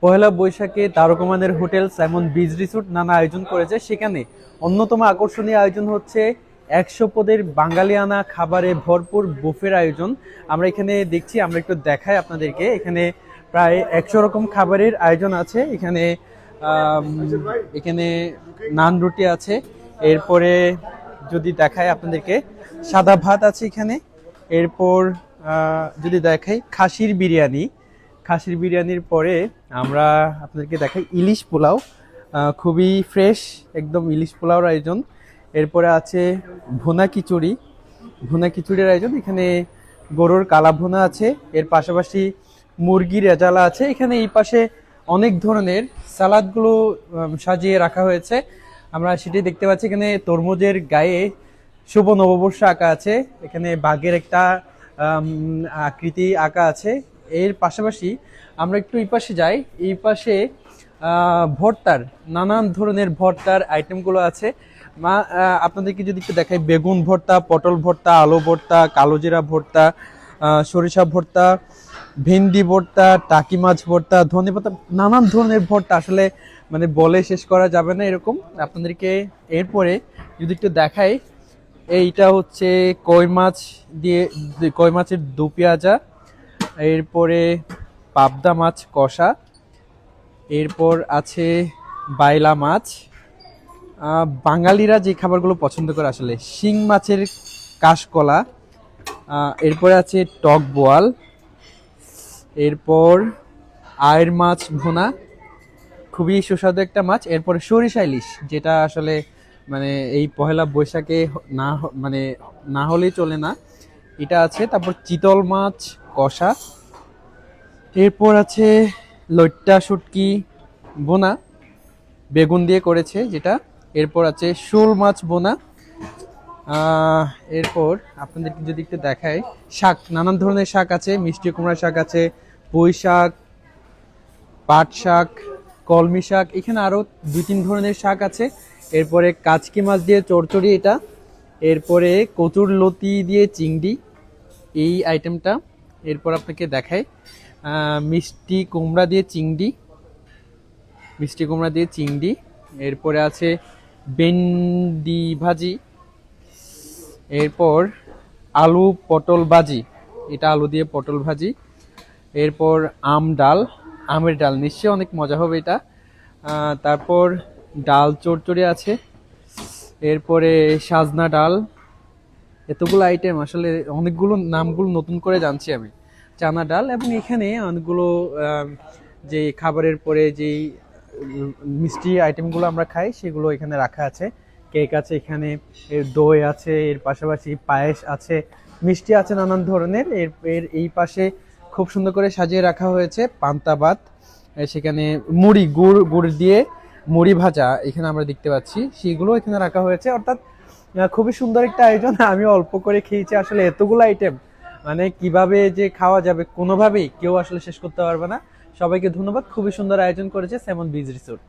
পহেলা বৈশাখে তারকমানের hotel Simon beach resort নানা আয়োজন করেছে। সেখানে অন্যতম আকর্ষণীয় আয়োজন হচ্ছে 100 পদের বাঙালিয়ানা খাবারে ভরপুর বুফের আয়োজন। আমরা এখানে দেখছি, আমরা একটু দেখাই আপনাদেরকে। এখানে প্রায় 100 রকম খাবারের আয়োজন আছে। আম, এখানে নান রুটি আছে। এরপরে যদি দেখাই আপনাদেরকে, সাদা ভাত আছে এখানে। এরপর যদি দেখাই খাসির বিরিয়ানির পরে আমরা আপনাদেরকে দেখাই ইলিশ পোলাও। খুবই ফ্রেশ, একদম ইলিশ পোলাওর আয়োজন। এরপরে আছে ভুনা খিচুড়ির আয়োজন। এখানে গরুর কালা ভুনা আছে। এর পাশাপাশি মুরগির রেজালা আছে। এখানে এই পাশে অনেক ধরনের সালাদগুলো সাজিয়ে রাখা হয়েছে। আমরা সেটি দেখতে পাচ্ছি। এখানে তরমুজের গায়ে শুভ নববর্ষ আঁকা আছে। এখানে বাঘের একটা আকৃতি আঁকা আছে। এর পাশাপাশি আমরা একটু এই পাশে যাই। এই পাশে ভর্তার নানান ধরনের ভর্তার আইটেমগুলো আছে। আপনাদেরকে যদি একটু দেখাই, বেগুন ভর্তা, পটল ভর্তা, আলু ভর্তা, কালোজিরা ভর্তা, সরিষা ভর্তা, ভেন্ডি ভর্তা, টাকি মাছ ভর্তা, ধনেপাতা, নানান ধরনের ভর্তা। আসলে মানে বলে শেষ করা যাবে না এরকম আপনাদেরকে। এরপরে যদি একটু দেখাই, এইটা হচ্ছে কই মাছের দু পেঁয়াজা। এরপরে পাবদা মাছ কষা। এরপর আছে বাইলা মাছ। বাঙালিরা যে খাবারগুলো পছন্দ করে আসলে, শিং মাছের কাশকলা। এরপরে আছে টক বোয়াল। এরপর আয়ের মাছ ভুনা, খুবই সুস্বাদু একটা মাছ। এরপরে সরিষা ইলিশ, যেটা আসলে মানে এই পহেলা বৈশাখে মানে না হলেই চলে না, এটা আছে। তারপর চিতল মাছ কষা। এরপর আছে লইট্টা শুটকি বোনা, বেগুন দিয়ে করেছে যেটা। এরপর আছে শোল মাছ বোনা। এরপর আপনাদেরকে যদি একটু দেখায়, শাক, নানান ধরনের শাক আছে। মিষ্টি কুমড়া শাক আছে, পুঁই শাক, পাট শাক, কলমি শাক। এখানে আরো 2-3 ধরনের শাক আছে। এরপরে কাচকি মাছ দিয়ে চড়চড়ি এটা। এরপরে কচুর লতি দিয়ে চিংড়ি, এই আইটেমটা। এরপর আপনাকে দেখাই মিষ্টি কুমড়া দিয়ে চিংড়ি। এরপরে আছে ভেন্ডি ভাজি। এরপর আলু পটল ভাজি, এটা আলু দিয়ে পটল ভাজি। এরপর আমের ডাল, নিশ্চয়ই অনেক মজা হবে এটা। তারপর ডাল চচ্চড়ি আছে। এরপরে সাজনা ডাল। এতগুলো আইটেম, আসলে অনেকগুলো নামগুলো নতুন করে জানছি আমি। চানা ডাল, এবং এখানে অনেকগুলো যে খাবারের পরে যেই মিষ্টি আইটেমগুলো আমরা খাই সেগুলো এখানে রাখা আছে। কেক আছে এখানে, এর দই আছে, এর পাশাপাশি পায়েস আছে, মিষ্টি আছে নানান ধরনের। এর এই পাশে খুব সুন্দর করে সাজিয়ে রাখা হয়েছে পান্তা ভাত। সেখানে গুড় দিয়ে মুড়ি ভাজা এখানে আমরা দেখতে পাচ্ছি, সেগুলো এখানে রাখা হয়েছে। অর্থাৎ খুবই সুন্দর একটা আয়োজন। আমি অল্প করে খেয়েছি, আসলে এতগুলো আইটেম মানে কিভাবে যে খাওয়া যাবে কোনোভাবেই কেউ আসলে শেষ করতে পারবে না। সবাইকে ধন্যবাদ। খুবই সুন্দর আয়োজন করেছে সাইমন বিচ রিসোর্ট।